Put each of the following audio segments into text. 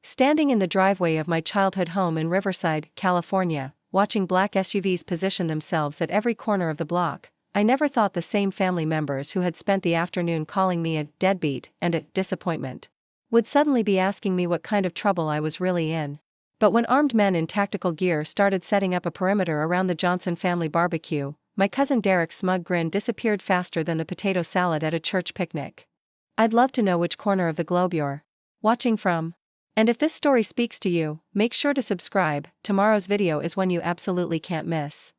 standing in the driveway of my childhood home in Riverside, California, watching black SUVs position themselves at every corner of the block, I never thought the same family members who had spent the afternoon calling me a deadbeat and a disappointment would suddenly be asking me what kind of trouble I was really in. But when armed men in tactical gear started setting up a perimeter around the Johnson family barbecue, my cousin Derek's smug grin disappeared faster than the potato salad at a church picnic. I'd love to know which corner of the globe you're watching from. And if this story speaks to you, make sure to subscribe. Tomorrow's video is one you absolutely can't miss.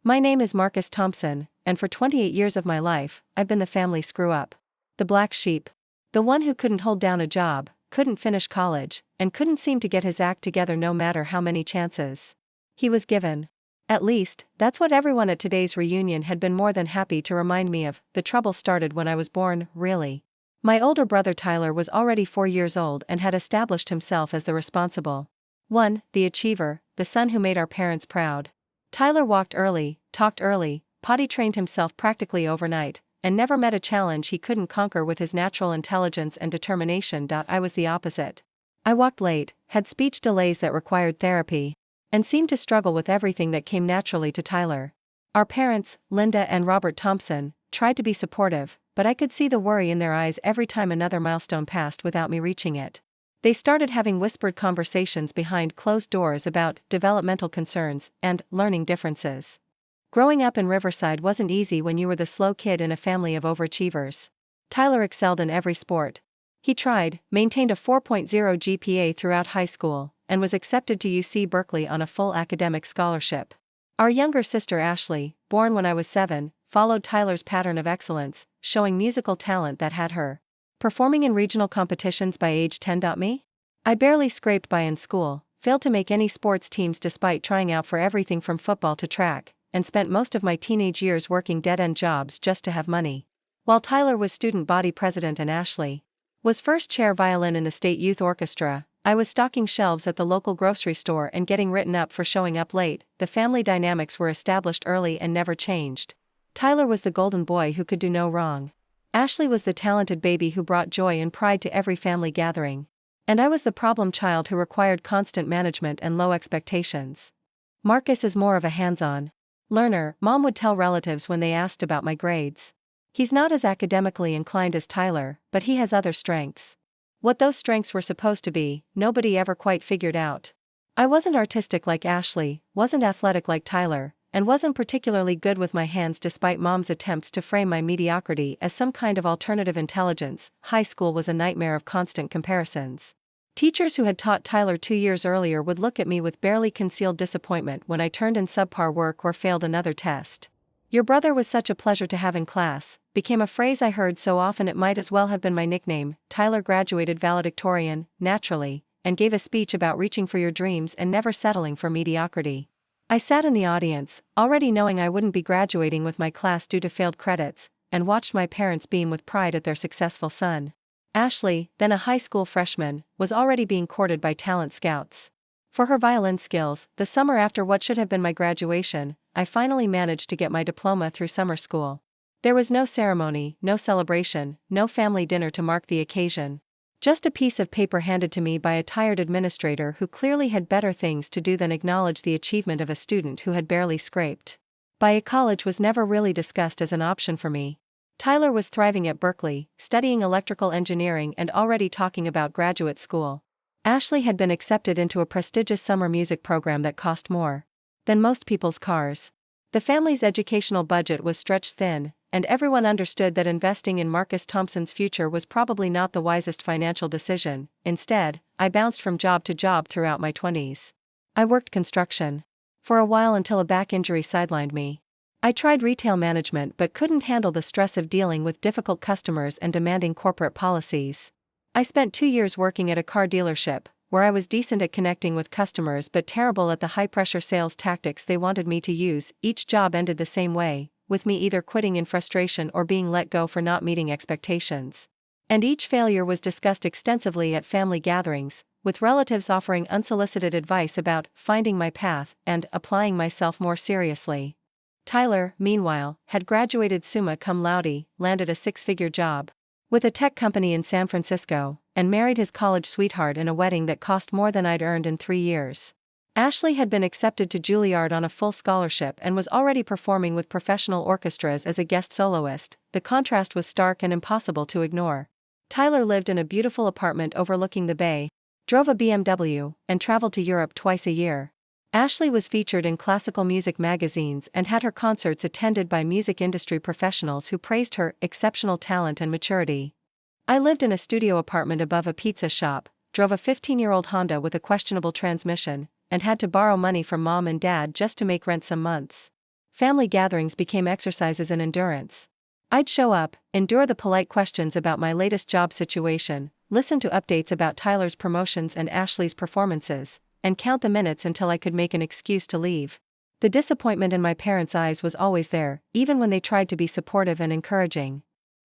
My name is Marcus Thompson, and for 28 years of my life, I've been the family screw-up. The black sheep. The one who couldn't hold down a job, couldn't finish college, and couldn't seem to get his act together no matter how many chances he was given. At least, that's what everyone at today's reunion had been more than happy to remind me of. The trouble started when I was born, really. My older brother Tyler was already 4 years old and had established himself as the responsible one, the achiever, the son who made our parents proud. Tyler walked early, talked early, potty trained himself practically overnight, and never met a challenge he couldn't conquer with his natural intelligence and determination. I was the opposite. I walked late, had speech delays that required therapy, and seemed to struggle with everything that came naturally to Tyler. Our parents, Linda and Robert Thompson, tried to be supportive, but I could see the worry in their eyes every time another milestone passed without me reaching it. They started having whispered conversations behind closed doors about developmental concerns and learning differences. Growing up in Riverside wasn't easy when you were the slow kid in a family of overachievers. Tyler excelled in every sport. He tried, maintained a 4.0 GPA throughout high school, and was accepted to UC Berkeley on a full academic scholarship. Our younger sister Ashley, born when I was 7, followed Tyler's pattern of excellence, showing musical talent that had her performing in regional competitions by age 10. Me? I barely scraped by in school, failed to make any sports teams despite trying out for everything from football to track, and spent most of my teenage years working dead-end jobs just to have money. While Tyler was student body president and Ashley was first chair violin in the state youth orchestra, I was stocking shelves at the local grocery store and getting written up for showing up late. The family dynamics were established early and never changed. Tyler was the golden boy who could do no wrong. Ashley was the talented baby who brought joy and pride to every family gathering. And I was the problem child who required constant management and low expectations. Marcus is more of a hands-on learner, Mom would tell relatives when they asked about my grades. He's not as academically inclined as Tyler, but he has other strengths. What those strengths were supposed to be, nobody ever quite figured out. I wasn't artistic like Ashley, wasn't athletic like Tyler, and wasn't particularly good with my hands despite Mom's attempts to frame my mediocrity as some kind of alternative intelligence. High school was a nightmare of constant comparisons. Teachers who had taught Tyler 2 years earlier would look at me with barely concealed disappointment when I turned in subpar work or failed another test. "Your brother was such a pleasure to have in class," became a phrase I heard so often it might as well have been my nickname. Tyler graduated valedictorian, naturally, and gave a speech about reaching for your dreams and never settling for mediocrity. I sat in the audience, already knowing I wouldn't be graduating with my class due to failed credits, and watched my parents beam with pride at their successful son. Ashley, then a high school freshman, was already being courted by talent scouts. For her violin skills, the summer after what should have been my graduation, I finally managed to get my diploma through summer school. There was no ceremony, no celebration, no family dinner to mark the occasion. Just a piece of paper handed to me by a tired administrator who clearly had better things to do than acknowledge the achievement of a student who had barely scraped by. College was never really discussed as an option for me. Tyler was thriving at Berkeley, studying electrical engineering and already talking about graduate school. Ashley had been accepted into a prestigious summer music program that cost more than most people's cars. The family's educational budget was stretched thin, and everyone understood that investing in Marcus Thompson's future was probably not the wisest financial decision. Instead, I bounced from job to job throughout my 20s. I worked construction for a while until a back injury sidelined me. I tried retail management but couldn't handle the stress of dealing with difficult customers and demanding corporate policies. I spent 2 years working at a car dealership, where I was decent at connecting with customers but terrible at the high-pressure sales tactics they wanted me to use. Each job ended the same way, with me either quitting in frustration or being let go for not meeting expectations. And each failure was discussed extensively at family gatherings, with relatives offering unsolicited advice about finding my path and applying myself more seriously. Tyler, meanwhile, had graduated summa cum laude, landed a 6-figure job with a tech company in San Francisco, and married his college sweetheart in a wedding that cost more than I'd earned in 3 years. Ashley had been accepted to Juilliard on a full scholarship and was already performing with professional orchestras as a guest soloist. The contrast was stark and impossible to ignore. Tyler lived in a beautiful apartment overlooking the bay, drove a BMW, and traveled to Europe twice a year. Ashley was featured in classical music magazines and had her concerts attended by music industry professionals who praised her exceptional talent and maturity. I lived in a studio apartment above a pizza shop, drove a 15-year-old Honda with a questionable transmission, and had to borrow money from mom and dad just to make rent some months. Family gatherings became exercises in endurance. I'd show up, endure the polite questions about my latest job situation, listen to updates about Tyler's promotions and Ashley's performances, and count the minutes until I could make an excuse to leave. The disappointment in my parents' eyes was always there, even when they tried to be supportive and encouraging.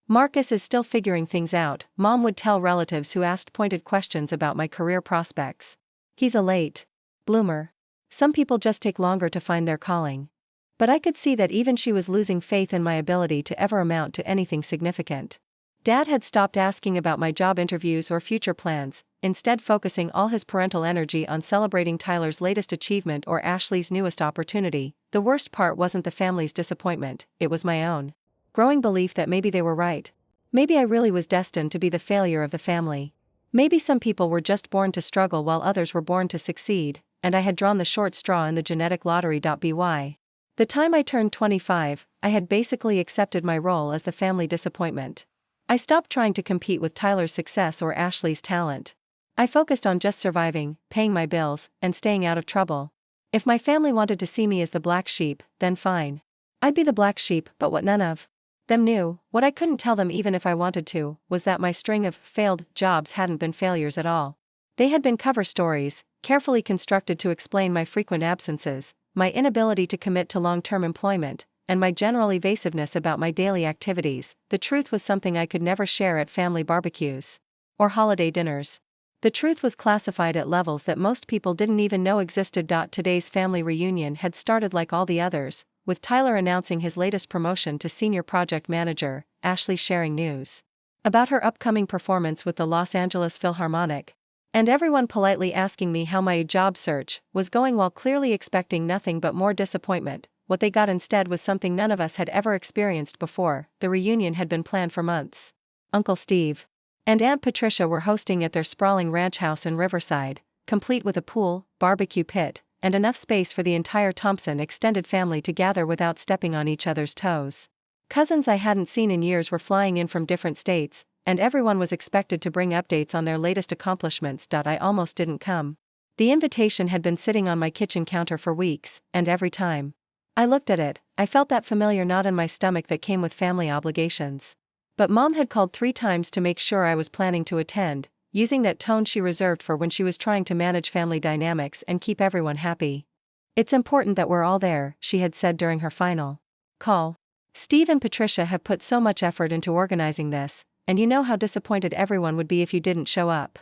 "Marcus is still figuring things out," Mom would tell relatives who asked pointed questions about my career prospects. "He's a late bloomer. Some people just take longer to find their calling." But I could see that even she was losing faith in my ability to ever amount to anything significant. Dad had stopped asking about my job interviews or future plans, instead focusing all his parental energy on celebrating Tyler's latest achievement or Ashley's newest opportunity. The worst part wasn't the family's disappointment, it was my own growing belief that maybe they were right. Maybe I really was destined to be the failure of the family. Maybe some people were just born to struggle while others were born to succeed, and I had drawn the short straw in the genetic lottery.by. The time I turned 25, I had basically accepted my role as the family disappointment. I stopped trying to compete with Tyler's success or Ashley's talent. I focused on just surviving, paying my bills, and staying out of trouble. If my family wanted to see me as the black sheep, then fine. I'd be the black sheep, but what none of them knew, what I couldn't tell them even if I wanted to, was that my string of failed jobs hadn't been failures at all. They had been cover stories, carefully constructed to explain my frequent absences, my inability to commit to long-term employment, and my general evasiveness about my daily activities. The truth was something I could never share at family barbecues or holiday dinners. The truth was classified at levels that most people didn't even know existed. Today's family reunion had started like all the others, with Tyler announcing his latest promotion to senior project manager, Ashley sharing news about her upcoming performance with the Los Angeles Philharmonic, and everyone politely asking me how my job search was going while clearly expecting nothing but more disappointment. What they got instead was something none of us had ever experienced before. The reunion had been planned for months. Uncle Steve and Aunt Patricia were hosting at their sprawling ranch house in Riverside, complete with a pool, barbecue pit, and enough space for the entire Thompson extended family to gather without stepping on each other's toes. Cousins I hadn't seen in years were flying in from different states, and everyone was expected to bring updates on their latest accomplishments. I almost didn't come. The invitation had been sitting on my kitchen counter for weeks, and every time I looked at it, I felt that familiar knot in my stomach that came with family obligations. But Mom had called 3 times to make sure I was planning to attend, using that tone she reserved for when she was trying to manage family dynamics and keep everyone happy. "It's important that we're all there," she had said during her final call. "Steve and Patricia have put so much effort into organizing this, and you know how disappointed everyone would be if you didn't show up."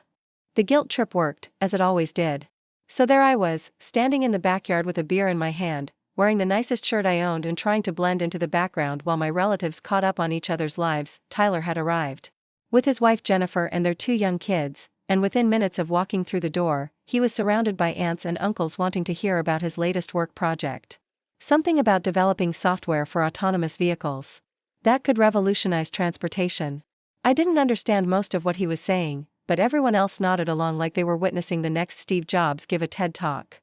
The guilt trip worked, as it always did. So there I was, standing in the backyard with a beer in my hand, wearing the nicest shirt I owned and trying to blend into the background while my relatives caught up on each other's lives. Tyler had arrived with his wife Jennifer and their 2 young kids, and within minutes of walking through the door, he was surrounded by aunts and uncles wanting to hear about his latest work project. Something about developing software for autonomous vehicles that could revolutionize transportation. I didn't understand most of what he was saying, but everyone else nodded along like they were witnessing the next Steve Jobs give a TED Talk.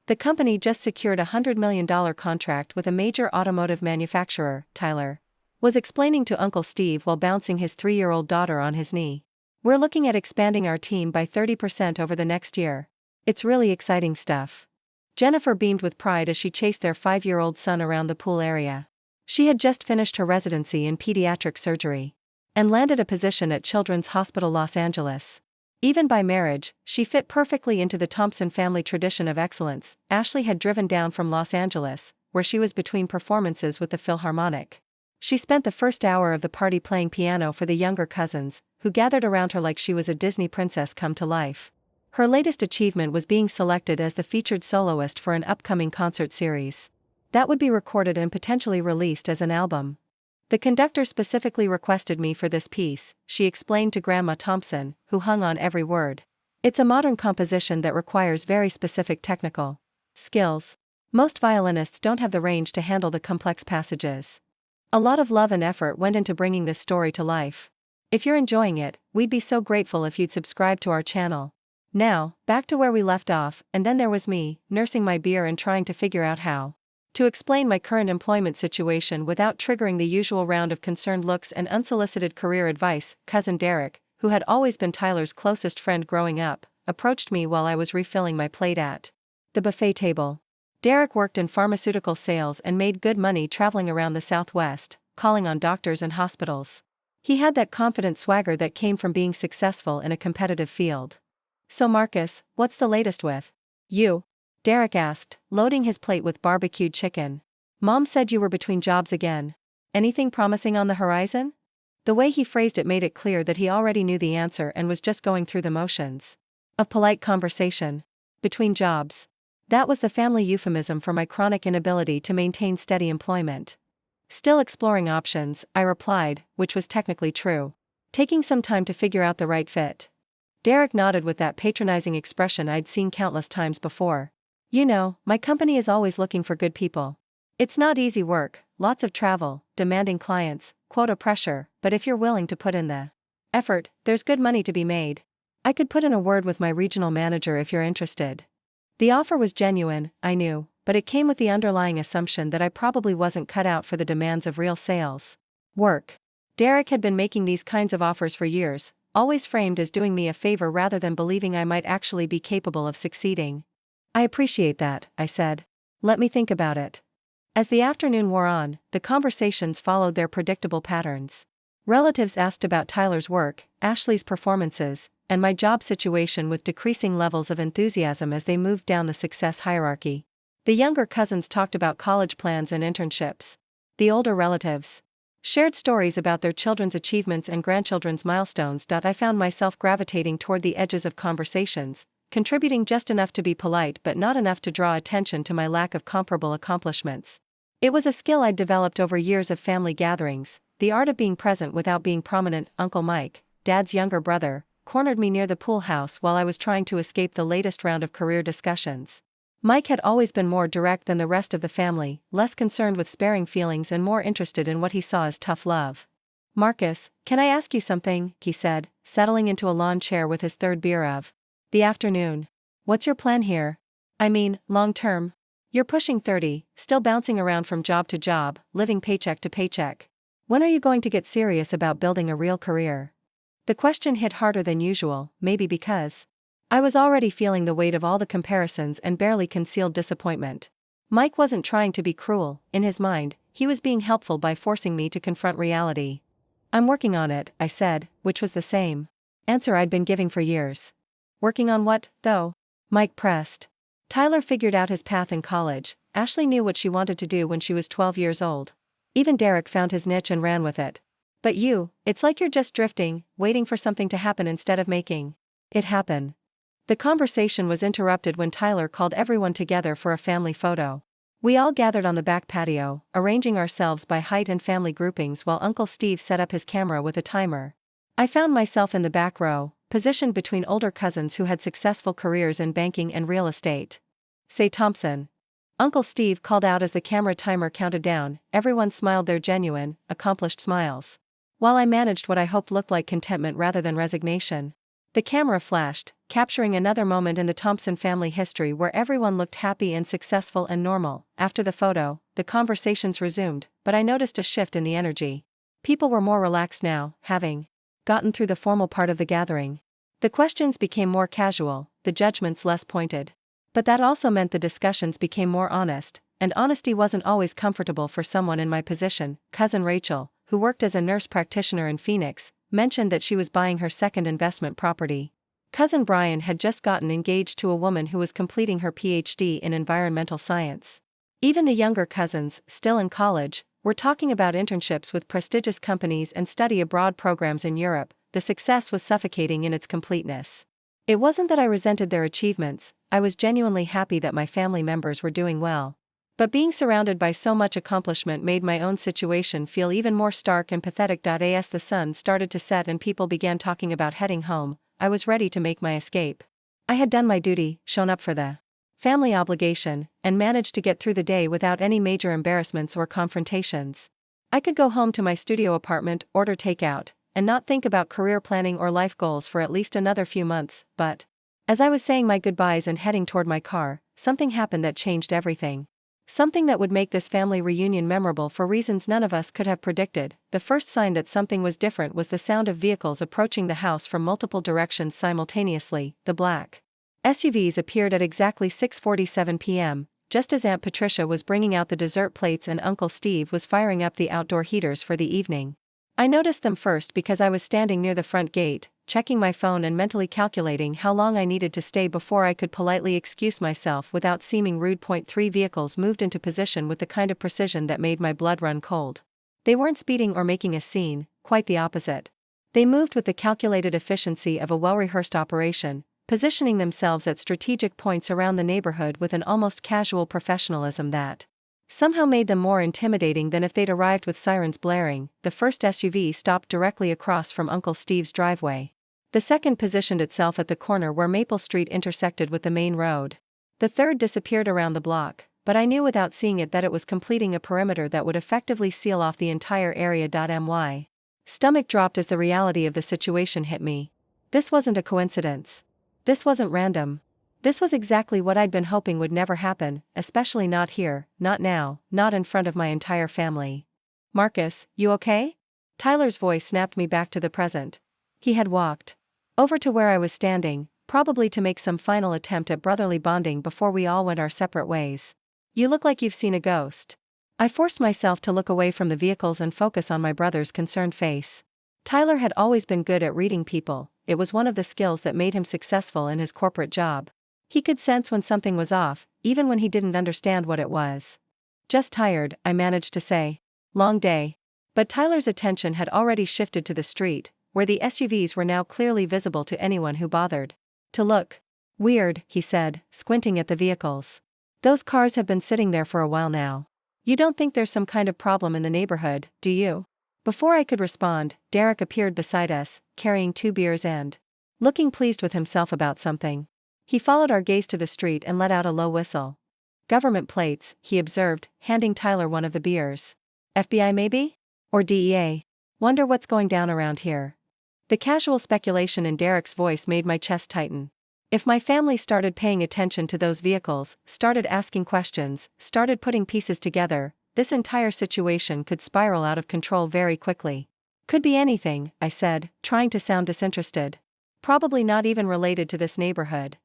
The company just secured a $100 million contract with a major automotive manufacturer, Tyler was explaining to Uncle Steve while bouncing his 3-year-old daughter on his knee. "We're looking at expanding our team by 30% over the next year. It's really exciting stuff." Jennifer beamed with pride as she chased their 5-year-old son around the pool area. She had just finished her residency in pediatric surgery and landed a position at Children's Hospital Los Angeles. Even by marriage, she fit perfectly into the Thompson family tradition of excellence. Ashley had driven down from Los Angeles, where she was between performances with the Philharmonic. She spent the first hour of the party playing piano for the younger cousins, who gathered around her like she was a Disney princess come to life. Her latest achievement was being selected as the featured soloist for an upcoming concert series that would be recorded and potentially released as an album. The conductor specifically requested me for this piece, she explained to Grandma Thompson, who hung on every word. It's a modern composition that requires very specific technical skills. Most violinists don't have the range to handle the complex passages. A lot of love and effort went into bringing this story to life. If you're enjoying it, we'd be so grateful if you'd subscribe to our channel. Now, back to where we left off, and then there was me, nursing my beer and trying to figure out how to explain my current employment situation without triggering the usual round of concerned looks and unsolicited career advice. Cousin Derek, who had always been Tyler's closest friend growing up, approached me while I was refilling my plate at the buffet table. Derek worked in pharmaceutical sales and made good money traveling around the Southwest, calling on doctors and hospitals. He had that confident swagger that came from being successful in a competitive field. "So Marcus, what's the latest with you?" Derek asked, loading his plate with barbecued chicken. "Mom said you were between jobs again. Anything promising on the horizon?" The way he phrased it made it clear that he already knew the answer and was just going through the motions of polite conversation. Between jobs. That was the family euphemism for my chronic inability to maintain steady employment. "Still exploring options," I replied, which was technically true. "Taking some time to figure out the right fit." Derek nodded with that patronizing expression I'd seen countless times before. "You know, my company is always looking for good people. It's not easy work, lots of travel, demanding clients, quota pressure, but if you're willing to put in the effort, there's good money to be made. I could put in a word with my regional manager if you're interested." The offer was genuine, I knew, but it came with the underlying assumption that I probably wasn't cut out for the demands of real sales work. Derek had been making these kinds of offers for years, always framed as doing me a favor rather than believing I might actually be capable of succeeding. "I appreciate that," I said. "Let me think about it." As the afternoon wore on, the conversations followed their predictable patterns. Relatives asked about Tyler's work, Ashley's performances, and my job situation with decreasing levels of enthusiasm as they moved down the success hierarchy. The younger cousins talked about college plans and internships. The older relatives shared stories about their children's achievements and grandchildren's milestones. I found myself gravitating toward the edges of conversations, contributing just enough to be polite but not enough to draw attention to my lack of comparable accomplishments. It was a skill I'd developed over years of family gatherings, the art of being present without being prominent. Uncle Mike, Dad's younger brother, cornered me near the pool house while I was trying to escape the latest round of career discussions. Mike had always been more direct than the rest of the family, less concerned with sparing feelings and more interested in what he saw as tough love. "Marcus, can I ask you something?" he said, settling into a lawn chair with his third beer of the afternoon. "What's your plan here? I mean, long term. You're pushing 30, still bouncing around from job to job, living paycheck to paycheck. When are you going to get serious about building a real career?" The question hit harder than usual, maybe because I was already feeling the weight of all the comparisons and barely concealed disappointment. Mike wasn't trying to be cruel, in his mind, he was being helpful by forcing me to confront reality. "I'm working on it," I said, which was the same answer I'd been giving for years. "Working on what, though?" Mike pressed. "Tyler figured out his path in college, Ashley knew what she wanted to do when she was 12 years old. Even Derek found his niche and ran with it. But you, it's like you're just drifting, waiting for something to happen instead of making it happen." The conversation was interrupted when Tyler called everyone together for a family photo. We all gathered on the back patio, arranging ourselves by height and family groupings while Uncle Steve set up his camera with a timer. I found myself in the back row, positioned between older cousins who had successful careers in banking and real estate. "Say Thompson." Uncle Steve called out as the camera timer counted down. Everyone smiled their genuine, accomplished smiles, while I managed what I hoped looked like contentment rather than resignation. The camera flashed, capturing another moment in the Thompson family history where everyone looked happy and successful and normal. After the photo, the conversations resumed, but I noticed a shift in the energy. People were more relaxed now, having gotten through the formal part of the gathering. The questions became more casual, the judgments less pointed. But that also meant the discussions became more honest, and honesty wasn't always comfortable for someone in my position. Cousin Rachel, who worked as a nurse practitioner in Phoenix, mentioned that she was buying her second investment property. Cousin Brian had just gotten engaged to a woman who was completing her PhD in environmental science. Even the younger cousins, still in college, were talking about internships with prestigious companies and study abroad programs in Europe. The success was suffocating in its completeness. It wasn't that I resented their achievements, I was genuinely happy that my family members were doing well. But being surrounded by so much accomplishment made my own situation feel even more stark and pathetic. As the sun started to set and people began talking about heading home, I was ready to make my escape. I had done my duty, shown up for the family obligation, and managed to get through the day without any major embarrassments or confrontations. I could go home to my studio apartment, order takeout, and not think about career planning or life goals for at least another few months, but as I was saying my goodbyes and heading toward my car, something happened that changed everything. Something that would make this family reunion memorable for reasons none of us could have predicted. The first sign that something was different was the sound of vehicles approaching the house from multiple directions simultaneously. The black SUVs appeared at exactly 6:47 p.m., just as Aunt Patricia was bringing out the dessert plates and Uncle Steve was firing up the outdoor heaters for the evening. I noticed them first because I was standing near the front gate, checking my phone and mentally calculating how long I needed to stay before I could politely excuse myself without seeming rude. Point 3 vehicles moved into position with the kind of precision that made my blood run cold. They weren't speeding or making a scene, quite the opposite. They moved with the calculated efficiency of a well-rehearsed operation, positioning themselves at strategic points around the neighborhood with an almost casual professionalism that somehow made them more intimidating than if they'd arrived with sirens blaring. The first SUV stopped directly across from Uncle Steve's driveway. The second positioned itself at the corner where Maple Street intersected with the main road. The third disappeared around the block, but I knew without seeing it that it was completing a perimeter that would effectively seal off the entire area. My stomach dropped as the reality of the situation hit me. This wasn't a coincidence. This wasn't random. This was exactly what I'd been hoping would never happen, especially not here, not now, not in front of my entire family. "Marcus, you okay?" Tyler's voice snapped me back to the present. He had walked over to where I was standing, probably to make some final attempt at brotherly bonding before we all went our separate ways. "You look like you've seen a ghost." I forced myself to look away from the vehicles and focus on my brother's concerned face. Tyler had always been good at reading people. It was one of the skills that made him successful in his corporate job. He could sense when something was off, even when he didn't understand what it was. "Just tired," I managed to say. "Long day." But Tyler's attention had already shifted to the street, where the SUVs were now clearly visible to anyone who bothered to look. "Weird," he said, squinting at the vehicles. "Those cars have been sitting there for a while now. You don't think there's some kind of problem in the neighborhood, do you?" Before I could respond, Derek appeared beside us, carrying 2 beers and looking pleased with himself about something. He followed our gaze to the street and let out a low whistle. "Government plates," he observed, handing Tyler one of the beers. "FBI maybe? Or DEA? Wonder what's going down around here." The casual speculation in Derek's voice made my chest tighten. If my family started paying attention to those vehicles, started asking questions, started putting pieces together, this entire situation could spiral out of control very quickly. "Could be anything," I said, trying to sound disinterested. "Probably not even related to this neighborhood."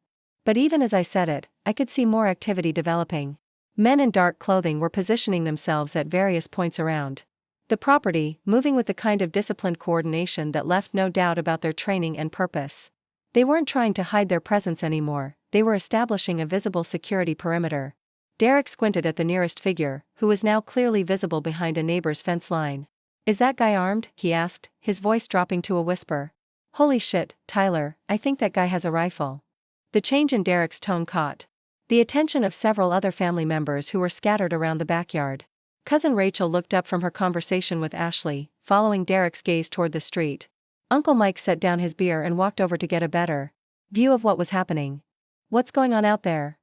But even as I said it, I could see more activity developing. Men in dark clothing were positioning themselves at various points around the property, moving with the kind of disciplined coordination that left no doubt about their training and purpose. They weren't trying to hide their presence anymore, they were establishing a visible security perimeter. Derek squinted at the nearest figure, who was now clearly visible behind a neighbor's fence line. "Is that guy armed?" he asked, his voice dropping to a whisper. "Holy shit, Tyler, I think that guy has a rifle." The change in Derek's tone caught the attention of several other family members who were scattered around the backyard. Cousin Rachel looked up from her conversation with Ashley, following Derek's gaze toward the street. Uncle Mike set down his beer and walked over to get a better view of what was happening. "What's going on out there?"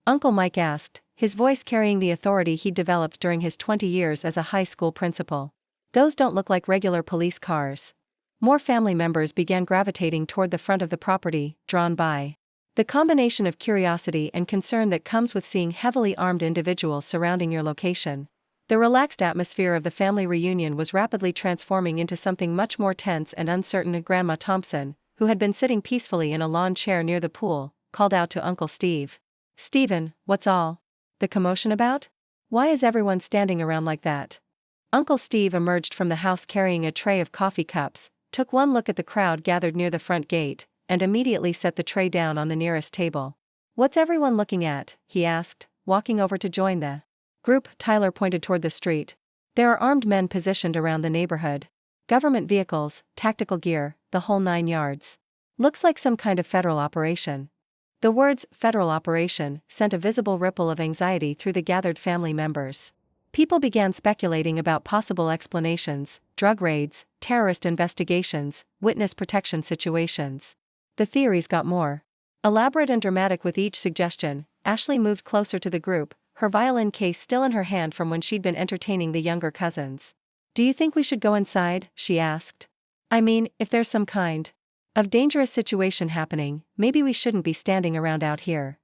Uncle Mike asked, his voice carrying the authority he'd developed during his 20 years as a high school principal. "Those don't look like regular police cars." More family members began gravitating toward the front of the property, drawn by the combination of curiosity and concern that comes with seeing heavily armed individuals surrounding your location. The relaxed atmosphere of the family reunion was rapidly transforming into something much more tense and uncertain. Grandma Thompson, who had been sitting peacefully in a lawn chair near the pool, called out to Uncle Steve. "Stephen, what's all the commotion about? Why is everyone standing around like that?" Uncle Steve emerged from the house carrying a tray of coffee cups, took one look at the crowd gathered near the front gate, and immediately set the tray down on the nearest table. "What's everyone looking at?" he asked, walking over to join the group. Tyler pointed toward the street. "There are armed men positioned around the neighborhood. Government vehicles, tactical gear, the whole 9 yards. Looks like some kind of federal operation." The words, federal operation, sent a visible ripple of anxiety through the gathered family members. People began speculating about possible explanations: drug raids, terrorist investigations, witness protection situations. The theories got more elaborate and dramatic with each suggestion. Ashley moved closer to the group, her violin case still in her hand from when she'd been entertaining the younger cousins. "Do you think we should go inside?" she asked. "I mean, if there's some kind of dangerous situation happening, maybe we shouldn't be standing around out here."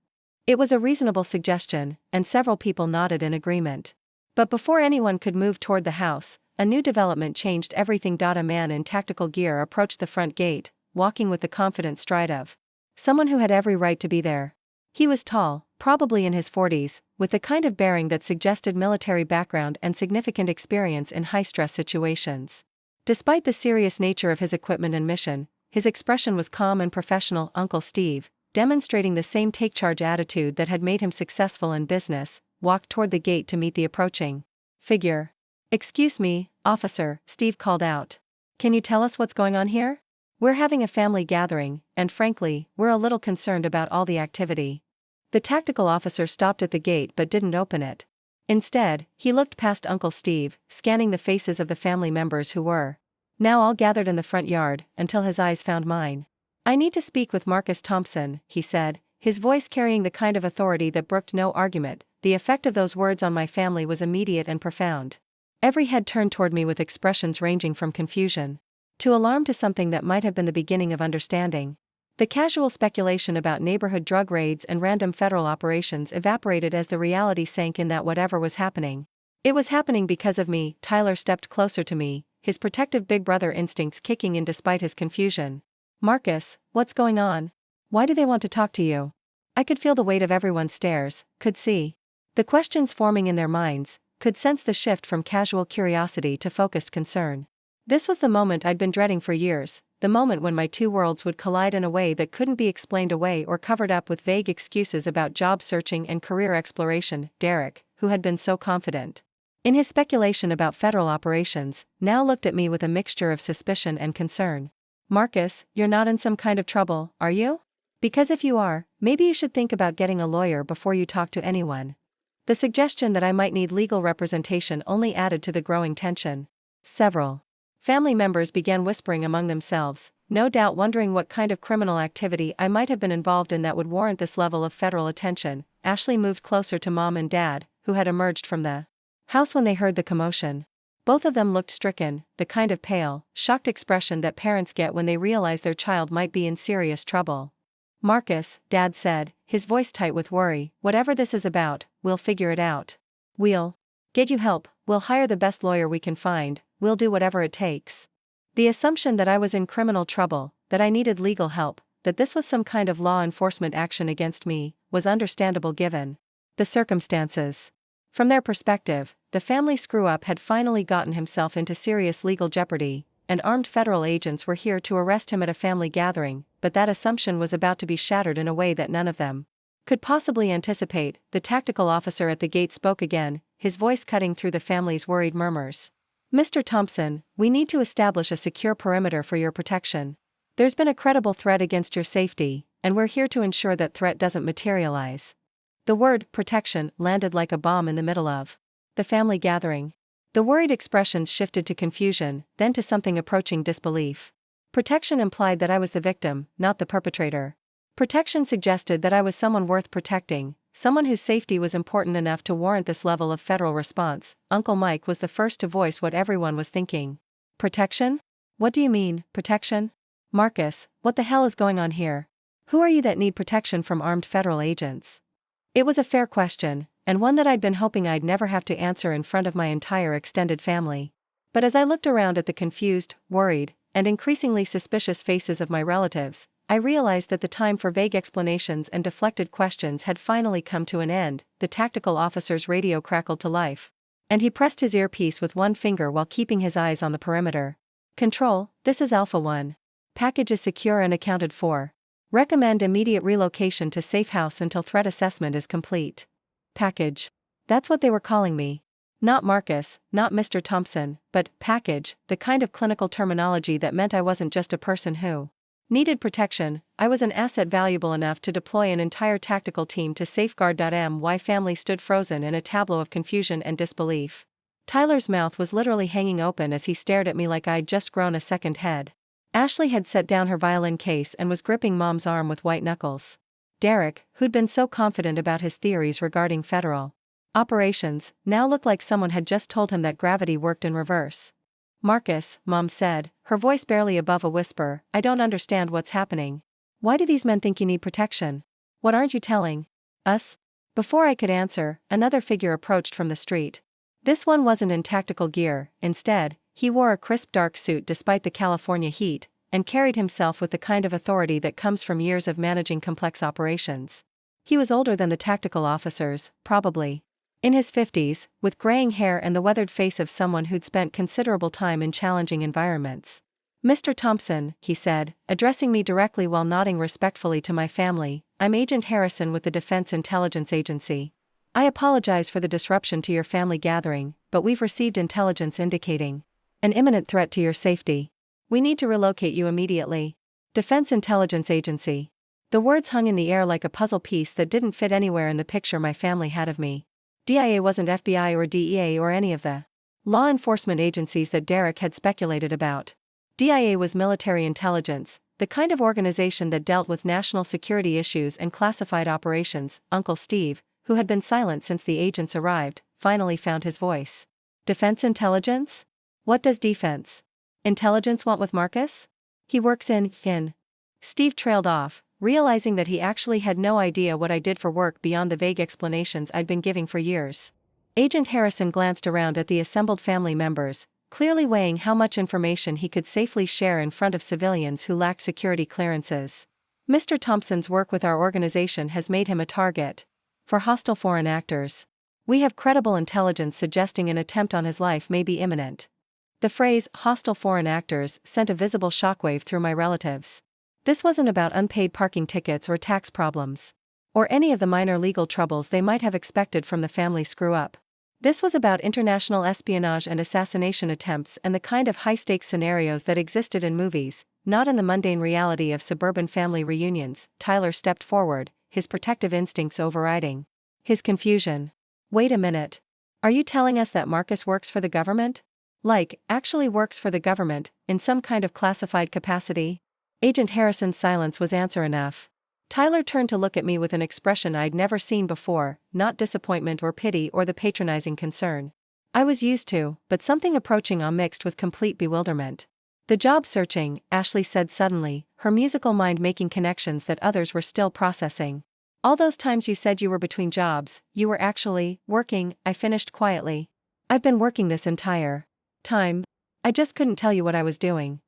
It was a reasonable suggestion, and several people nodded in agreement. But before anyone could move toward the house, a new development changed everything. A man in tactical gear approached the front gate, walking with the confident stride of someone who had every right to be there. He was tall, probably in his 40s, with the kind of bearing that suggested military background and significant experience in high-stress situations. Despite the serious nature of his equipment and mission, his expression was calm and professional. Uncle Steve, demonstrating the same take-charge attitude that had made him successful in business, walked toward the gate to meet the approaching figure. "Excuse me, officer," Steve called out. "Can you tell us what's going on here? We're having a family gathering, and frankly, we're a little concerned about all the activity." The tactical officer stopped at the gate but didn't open it. Instead, he looked past Uncle Steve, scanning the faces of the family members who were now all gathered in the front yard, until his eyes found mine. "I need to speak with Marcus Thompson," he said, his voice carrying the kind of authority that brooked no argument. The effect of those words on my family was immediate and profound. Every head turned toward me with expressions ranging from confusion to alarm to something that might have been the beginning of understanding. The casual speculation about neighborhood drug raids and random federal operations evaporated as the reality sank in that whatever was happening, it was happening because of me. Tyler stepped closer to me, his protective big brother instincts kicking in despite his confusion. "Marcus, what's going on? Why do they want to talk to you?" I could feel the weight of everyone's stares, could see the questions forming in their minds, could sense the shift from casual curiosity to focused concern. This was the moment I'd been dreading for years, the moment when my two worlds would collide in a way that couldn't be explained away or covered up with vague excuses about job searching and career exploration. Derek, who had been so confident in his speculation about federal operations, now looked at me with a mixture of suspicion and concern. "Marcus, you're not in some kind of trouble, are you? Because if you are, maybe you should think about getting a lawyer before you talk to anyone." The suggestion that I might need legal representation only added to the growing tension. Several family members began whispering among themselves, no doubt wondering what kind of criminal activity I might have been involved in that would warrant this level of federal attention. Ashley moved closer to Mom and Dad, who had emerged from the house when they heard the commotion. Both of them looked stricken, the kind of pale, shocked expression that parents get when they realize their child might be in serious trouble. "Marcus," Dad said, his voice tight with worry, "whatever this is about, we'll figure it out. We'll get you help, we'll hire the best lawyer we can find, we'll do whatever it takes." The assumption that I was in criminal trouble, that I needed legal help, that this was some kind of law enforcement action against me, was understandable given the circumstances. From their perspective, the family screw-up had finally gotten himself into serious legal jeopardy, and armed federal agents were here to arrest him at a family gathering, but that assumption was about to be shattered in a way that none of them could possibly anticipate. The tactical officer at the gate spoke again, his voice cutting through the family's worried murmurs. "Mr. Thompson, we need to establish a secure perimeter for your protection. There's been a credible threat against your safety, and we're here to ensure that threat doesn't materialize." The word protection landed like a bomb in the middle of the family gathering. The worried expressions shifted to confusion, then to something approaching disbelief. Protection implied that I was the victim, not the perpetrator. Protection suggested that I was someone worth protecting, someone whose safety was important enough to warrant this level of federal response. Uncle Mike was the first to voice what everyone was thinking. "Protection? What do you mean, protection? Marcus, what the hell is going on here? Who are you that need protection from armed federal agents?" It was a fair question, and one that I'd been hoping I'd never have to answer in front of my entire extended family. But as I looked around at the confused, worried, and increasingly suspicious faces of my relatives, I realized that the time for vague explanations and deflected questions had finally come to an end. The tactical officer's radio crackled to life, and he pressed his earpiece with one finger while keeping his eyes on the perimeter. "Control, this is Alpha 1. Package is secure and accounted for. Recommend immediate relocation to safe house until threat assessment is complete." Package. That's what they were calling me. Not Marcus, not Mr. Thompson, but package, the kind of clinical terminology that meant I wasn't just a person who Needed protection. I was an asset valuable enough to deploy an entire tactical team to safeguard. My family stood frozen in a tableau of confusion and disbelief. Tyler's mouth was literally hanging open as he stared at me like I'd just grown a second head. Ashley had set down her violin case and was gripping Mom's arm with white knuckles. Derek, who'd been so confident about his theories regarding federal operations, now looked like someone had just told him that gravity worked in reverse. Marcus, Mom said, her voice barely above a whisper, I don't understand what's happening. Why do these men think you need protection? What aren't you telling us? Before I could answer, another figure approached from the street. This one wasn't in tactical gear, instead, he wore a crisp dark suit despite the California heat, and carried himself with the kind of authority that comes from years of managing complex operations. He was older than the tactical officers, probably in his 50s, with graying hair and the weathered face of someone who'd spent considerable time in challenging environments. Mr. Thompson, he said, addressing me directly while nodding respectfully to my family, I'm Agent Harrison with the Defense Intelligence Agency. I apologize for the disruption to your family gathering, but we've received intelligence indicating an imminent threat to your safety. We need to relocate you immediately. Defense Intelligence Agency. The words hung in the air like a puzzle piece that didn't fit anywhere in the picture my family had of me. DIA wasn't FBI or DEA or any of the law enforcement agencies that Derek had speculated about. DIA was military intelligence, the kind of organization that dealt with national security issues and classified operations. Uncle Steve, who had been silent since the agents arrived, finally found his voice. Defense intelligence? What does defense intelligence want with Marcus? He works in. Steve trailed off, realizing that he actually had no idea what I did for work beyond the vague explanations I'd been giving for years. Agent Harrison glanced around at the assembled family members, clearly weighing how much information he could safely share in front of civilians who lacked security clearances. Mr. Thompson's work with our organization has made him a target for hostile foreign actors. We have credible intelligence suggesting an attempt on his life may be imminent. The phrase, hostile foreign actors, sent a visible shockwave through my relatives. This wasn't about unpaid parking tickets or tax problems, or any of the minor legal troubles they might have expected from the family screw-up. This was about international espionage and assassination attempts and the kind of high-stakes scenarios that existed in movies, not in the mundane reality of suburban family reunions. Tyler stepped forward, his protective instincts overriding his confusion. Wait a minute. Are you telling us that Marcus works for the government? Like, actually works for the government, in some kind of classified capacity? Agent Harrison's silence was answer enough. Tyler turned to look at me with an expression I'd never seen before, not disappointment or pity or the patronizing concern I was used to, but something approaching mixed with complete bewilderment. The job searching, Ashley said suddenly, her musical mind making connections that others were still processing. All those times you said you were between jobs, you were actually working, I finished quietly. I've been working this entire time. I just couldn't tell you what I was doing.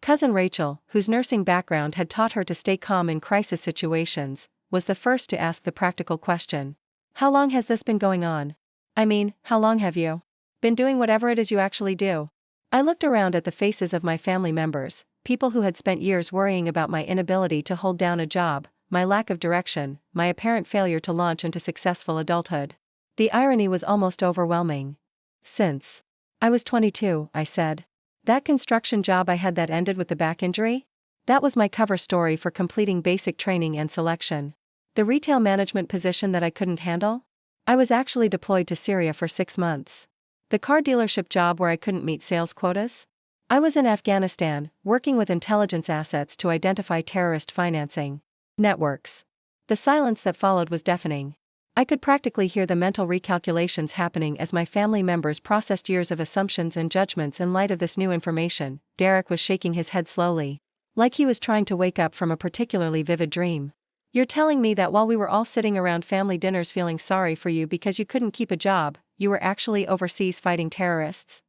Cousin Rachel, whose nursing background had taught her to stay calm in crisis situations, was the first to ask the practical question. How long has this been going on? I mean, how long have you been doing whatever it is you actually do? I looked around at the faces of my family members, people who had spent years worrying about my inability to hold down a job, my lack of direction, my apparent failure to launch into successful adulthood. The irony was almost overwhelming. Since I was 22, I said. That construction job I had that ended with the back injury? That was my cover story for completing basic training and selection. The retail management position that I couldn't handle? I was actually deployed to Syria for 6 months. The car dealership job where I couldn't meet sales quotas? I was in Afghanistan, working with intelligence assets to identify terrorist financing networks. The silence that followed was deafening. I could practically hear the mental recalculations happening as my family members processed years of assumptions and judgments in light of this new information. Derek was shaking his head slowly, like he was trying to wake up from a particularly vivid dream. You're telling me that while we were all sitting around family dinners feeling sorry for you because you couldn't keep a job, you were actually overseas fighting terrorists?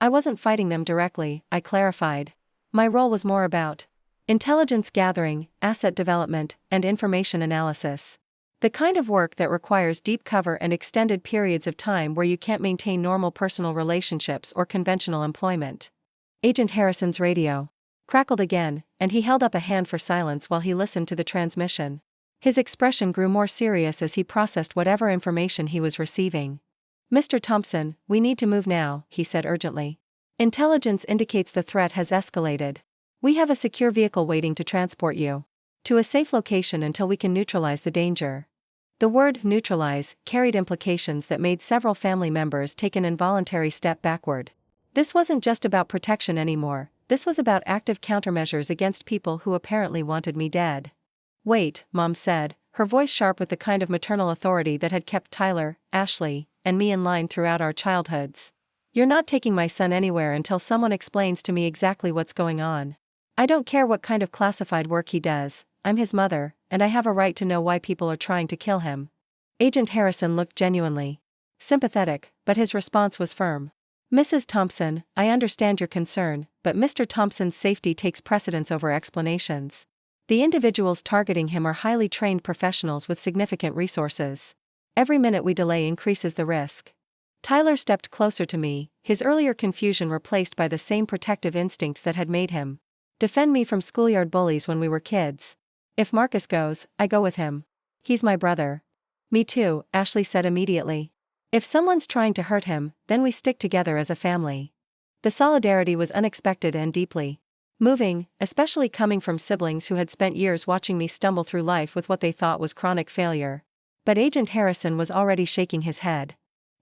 I wasn't fighting them directly, I clarified. My role was more about intelligence gathering, asset development, and information analysis. The kind of work that requires deep cover and extended periods of time where you can't maintain normal personal relationships or conventional employment. Agent Harrison's radio crackled again, and he held up a hand for silence while he listened to the transmission. His expression grew more serious as he processed whatever information he was receiving. Mr. Thompson, we need to move now, he said urgently. Intelligence indicates the threat has escalated. We have a secure vehicle waiting to transport you to a safe location until we can neutralize the danger. The word neutralize carried implications that made several family members take an involuntary step backward. This wasn't just about protection anymore, this was about active countermeasures against people who apparently wanted me dead. Wait, Mom said, her voice sharp with the kind of maternal authority that had kept Tyler, Ashley, and me in line throughout our childhoods. You're not taking my son anywhere until someone explains to me exactly what's going on. I don't care what kind of classified work he does, I'm his mother, and I have a right to know why people are trying to kill him. Agent Harrison looked genuinely sympathetic, but his response was firm. Mrs. Thompson, I understand your concern, but Mr. Thompson's safety takes precedence over explanations. The individuals targeting him are highly trained professionals with significant resources. Every minute we delay increases the risk. Tyler stepped closer to me, his earlier confusion replaced by the same protective instincts that had made him defend me from schoolyard bullies when we were kids. If Marcus goes, I go with him. He's my brother. Me too, Ashley said immediately. If someone's trying to hurt him, then we stick together as a family. The solidarity was unexpected and deeply moving, especially coming from siblings who had spent years watching me stumble through life with what they thought was chronic failure. But Agent Harrison was already shaking his head.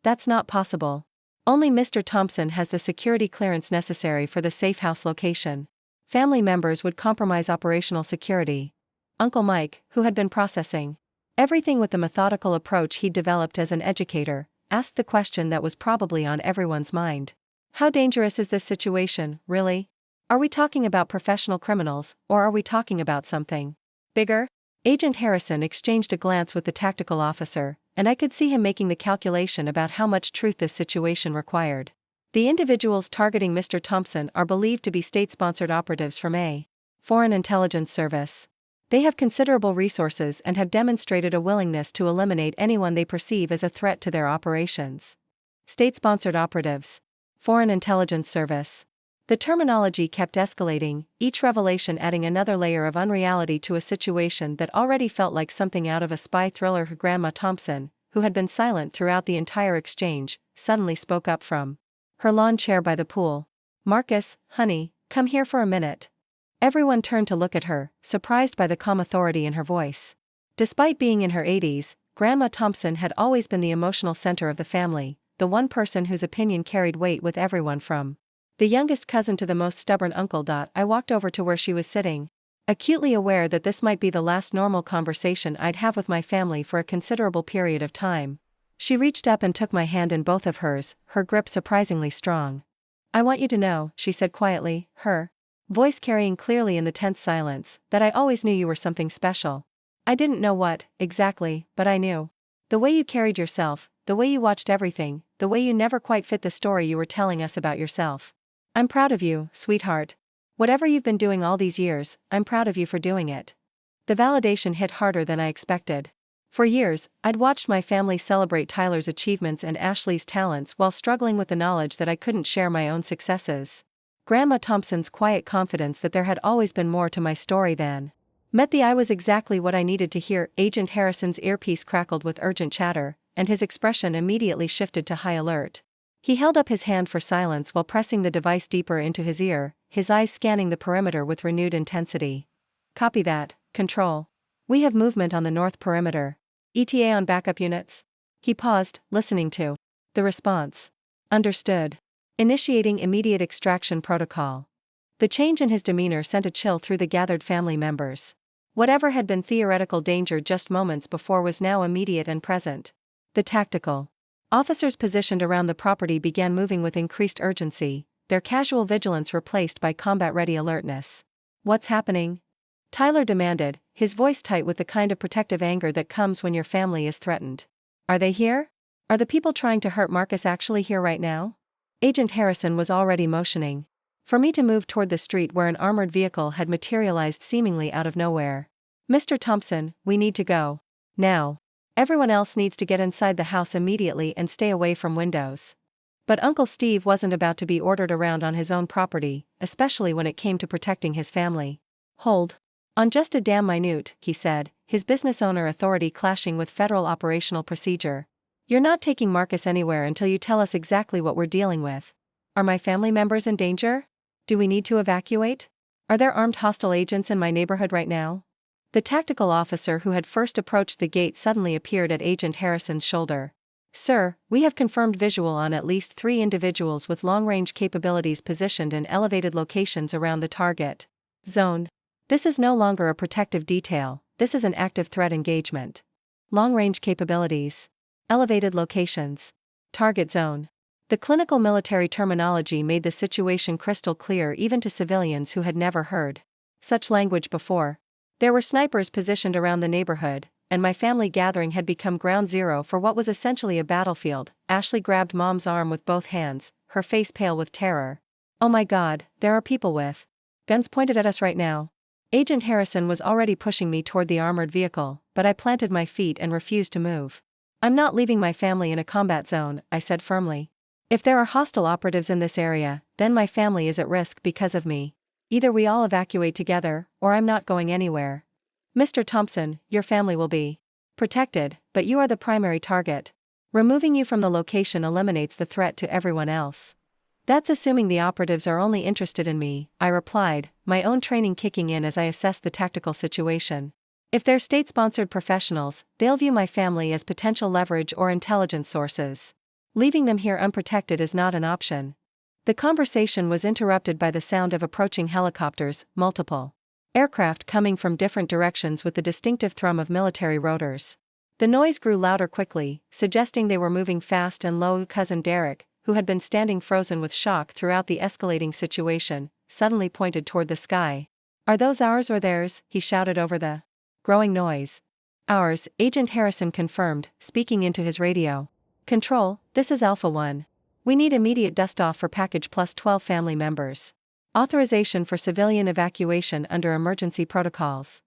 That's not possible. Only Mr. Thompson has the security clearance necessary for the safe house location. Family members would compromise operational security. Uncle Mike, who had been processing everything with the methodical approach he'd developed as an educator, asked the question that was probably on everyone's mind. How dangerous is this situation, really? Are we talking about professional criminals, or are we talking about something bigger? Agent Harrison exchanged a glance with the tactical officer, and I could see him making the calculation about how much truth this situation required. The individuals targeting Mr. Thompson are believed to be state-sponsored operatives from a foreign intelligence service. They have considerable resources and have demonstrated a willingness to eliminate anyone they perceive as a threat to their operations. State-sponsored operatives. Foreign intelligence service. The terminology kept escalating, each revelation adding another layer of unreality to a situation that already felt like something out of a spy thriller. Grandma Thompson, who had been silent throughout the entire exchange, suddenly spoke up from her lawn chair by the pool. Marcus, honey, come here for a minute. Everyone turned to look at her, surprised by the calm authority in her voice. Despite being in her 80s, Grandma Thompson had always been the emotional center of the family, the one person whose opinion carried weight with everyone from the youngest cousin to the most stubborn uncle. I walked over to where she was sitting, acutely aware that this might be the last normal conversation I'd have with my family for a considerable period of time. She reached up and took my hand in both of hers, her grip surprisingly strong. I want you to know, she said quietly, her voice carrying clearly in the tense silence, that I always knew you were something special. I didn't know what, exactly, but I knew. The way you carried yourself, the way you watched everything, the way you never quite fit the story you were telling us about yourself. I'm proud of you, sweetheart. Whatever you've been doing all these years, I'm proud of you for doing it. The validation hit harder than I expected. For years, I'd watched my family celebrate Tyler's achievements and Ashley's talents while struggling with the knowledge that I couldn't share my own successes. Grandma Thompson's quiet confidence that there had always been more to my story than met the eye was exactly what I needed to hear. Agent Harrison's earpiece crackled with urgent chatter, and his expression immediately shifted to high alert. He held up his hand for silence while pressing the device deeper into his ear, his eyes scanning the perimeter with renewed intensity. Copy that, Control. We have movement on the north perimeter. ETA on backup units. He paused, listening to the response. Understood. Initiating immediate extraction protocol. The change in his demeanor sent a chill through the gathered family members. Whatever had been theoretical danger just moments before was now immediate and present. The tactical officers positioned around the property began moving with increased urgency, their casual vigilance replaced by combat-ready alertness. What's happening? Tyler demanded, his voice tight with the kind of protective anger that comes when your family is threatened. Are they here? Are the people trying to hurt Marcus actually here right now? Agent Harrison was already motioning for me to move toward the street where an armored vehicle had materialized seemingly out of nowhere. Mr. Thompson, we need to go. Now. Everyone else needs to get inside the house immediately and stay away from windows. But Uncle Steve wasn't about to be ordered around on his own property, especially when it came to protecting his family. Hold. On just a damn minute, he said, his business owner authority clashing with federal operational procedure. You're not taking Marcus anywhere until you tell us exactly what we're dealing with. Are my family members in danger? Do we need to evacuate? Are there armed hostile agents in my neighborhood right now? The tactical officer who had first approached the gate suddenly appeared at Agent Harrison's shoulder. Sir, we have confirmed visual on at least 3 individuals with long-range capabilities positioned in elevated locations around the target zone. This is no longer a protective detail, this is an active threat engagement. Long-range capabilities. Elevated locations. Target zone. The clinical military terminology made the situation crystal clear even to civilians who had never heard such language before. There were snipers positioned around the neighborhood, and my family gathering had become ground zero for what was essentially a battlefield. Ashley grabbed Mom's arm with both hands, her face pale with terror. Oh my God, there are people with guns pointed at us right now. Agent Harrison was already pushing me toward the armored vehicle, but I planted my feet and refused to move. I'm not leaving my family in a combat zone, I said firmly. If there are hostile operatives in this area, then my family is at risk because of me. Either we all evacuate together, or I'm not going anywhere. Mr. Thompson, your family will be protected, but you are the primary target. Removing you from the location eliminates the threat to everyone else. That's assuming the operatives are only interested in me, I replied, my own training kicking in as I assessed the tactical situation. If they're state-sponsored professionals, they'll view my family as potential leverage or intelligence sources. Leaving them here unprotected is not an option. The conversation was interrupted by the sound of approaching helicopters, multiple aircraft coming from different directions with the distinctive thrum of military rotors. The noise grew louder quickly, suggesting they were moving fast and low. Cousin Derek, who had been standing frozen with shock throughout the escalating situation, suddenly pointed toward the sky. Are those ours or theirs? He shouted over the growing noise. Ours, Agent Harrison confirmed, speaking into his radio. Control, this is Alpha 1. We need immediate dust-off for package plus 12 family members. Authorization for civilian evacuation under emergency protocols.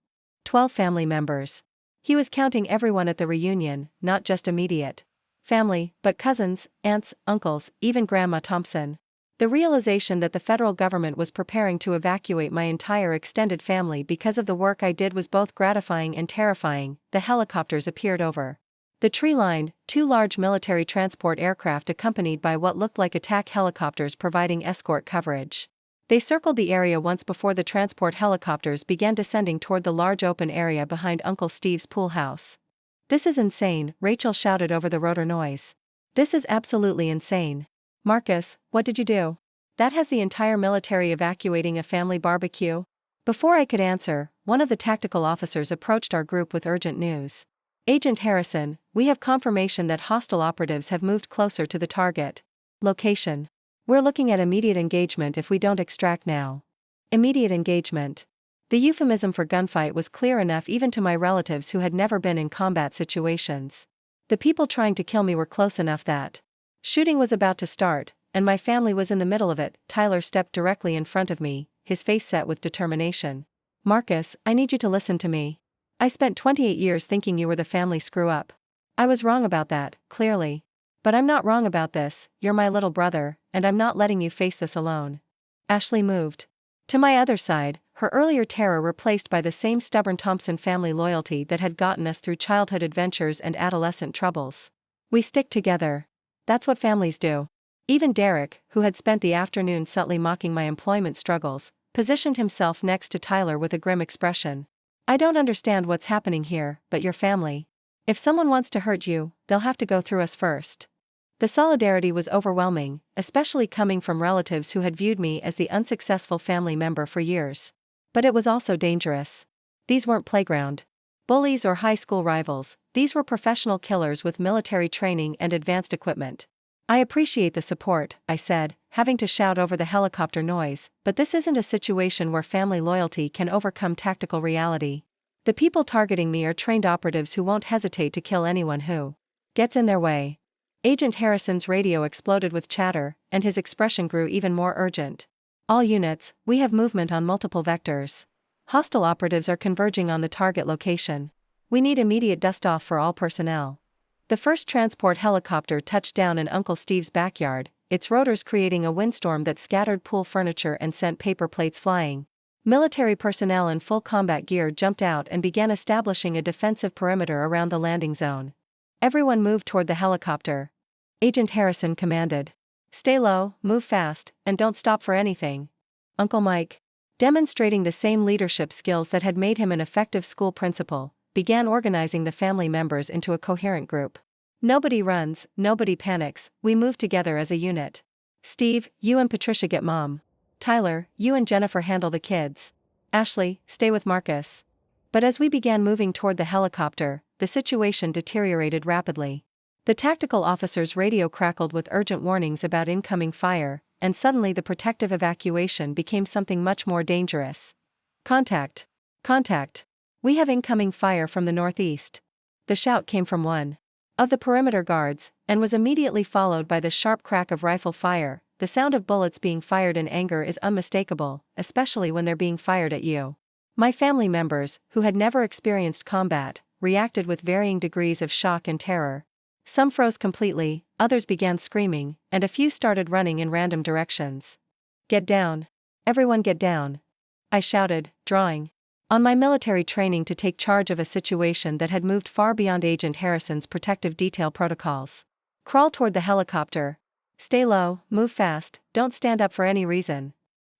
12 family members. He was counting everyone at the reunion, not just immediate family, but cousins, aunts, uncles, even Grandma Thompson. The realization that the federal government was preparing to evacuate my entire extended family because of the work I did was both gratifying and terrifying. The helicopters appeared over the tree line, 2 large military transport aircraft accompanied by what looked like attack helicopters providing escort coverage. They circled the area once before the transport helicopters began descending toward the large open area behind Uncle Steve's pool house. This is insane, Rachel shouted over the rotor noise. This is absolutely insane. Marcus, what did you do? That has the entire military evacuating a family barbecue? Before I could answer, one of the tactical officers approached our group with urgent news. Agent Harrison, we have confirmation that hostile operatives have moved closer to the target location. We're looking at immediate engagement if we don't extract now. Immediate engagement. The euphemism for gunfight was clear enough even to my relatives who had never been in combat situations. The people trying to kill me were close enough that shooting was about to start, and my family was in the middle of it. Tyler stepped directly in front of me, his face set with determination. Marcus, I need you to listen to me. I spent 28 years thinking you were the family screw-up. I was wrong about that, clearly. But I'm not wrong about this, you're my little brother, and I'm not letting you face this alone. Ashley moved to my other side, her earlier terror replaced by the same stubborn Thompson family loyalty that had gotten us through childhood adventures and adolescent troubles. We stick together. That's what families do. Even Derek, who had spent the afternoon subtly mocking my employment struggles, positioned himself next to Tyler with a grim expression. I don't understand what's happening here, but your family. If someone wants to hurt you, they'll have to go through us first. The solidarity was overwhelming, especially coming from relatives who had viewed me as the unsuccessful family member for years. But it was also dangerous. These weren't playground bullies or high school rivals, these were professional killers with military training and advanced equipment. I appreciate the support, I said, having to shout over the helicopter noise, but this isn't a situation where family loyalty can overcome tactical reality. The people targeting me are trained operatives who won't hesitate to kill anyone who gets in their way. Agent Harrison's radio exploded with chatter, and his expression grew even more urgent. All units, we have movement on multiple vectors. Hostile operatives are converging on the target location. We need immediate dust-off for all personnel. The first transport helicopter touched down in Uncle Steve's backyard, its rotors creating a windstorm that scattered pool furniture and sent paper plates flying. Military personnel in full combat gear jumped out and began establishing a defensive perimeter around the landing zone. Everyone moved toward the helicopter. Agent Harrison commanded. Stay low, move fast, and don't stop for anything. Uncle Mike. demonstrating the same leadership skills that had made him an effective school principal, began organizing the family members into a coherent group. Nobody runs, nobody panics, we move together as a unit. Steve, you and Patricia get Mom. Tyler, you and Jennifer handle the kids. Ashley, stay with Marcus. But as we began moving toward the helicopter, the situation deteriorated rapidly. The tactical officer's radio crackled with urgent warnings about incoming fire, and suddenly the protective evacuation became something much more dangerous. Contact! Contact! We have incoming fire from the northeast. The shout came from one of the perimeter guards, and was immediately followed by the sharp crack of rifle fire. The sound of bullets being fired in anger is unmistakable, especially when they're being fired at you. My family members, who had never experienced combat, reacted with varying degrees of shock and terror. Some froze completely, others began screaming, and a few started running in random directions. Get down! Everyone get down! I shouted, drawing on my military training to take charge of a situation that had moved far beyond Agent Harrison's protective detail protocols. Crawl toward the helicopter. Stay low, move fast, don't stand up for any reason.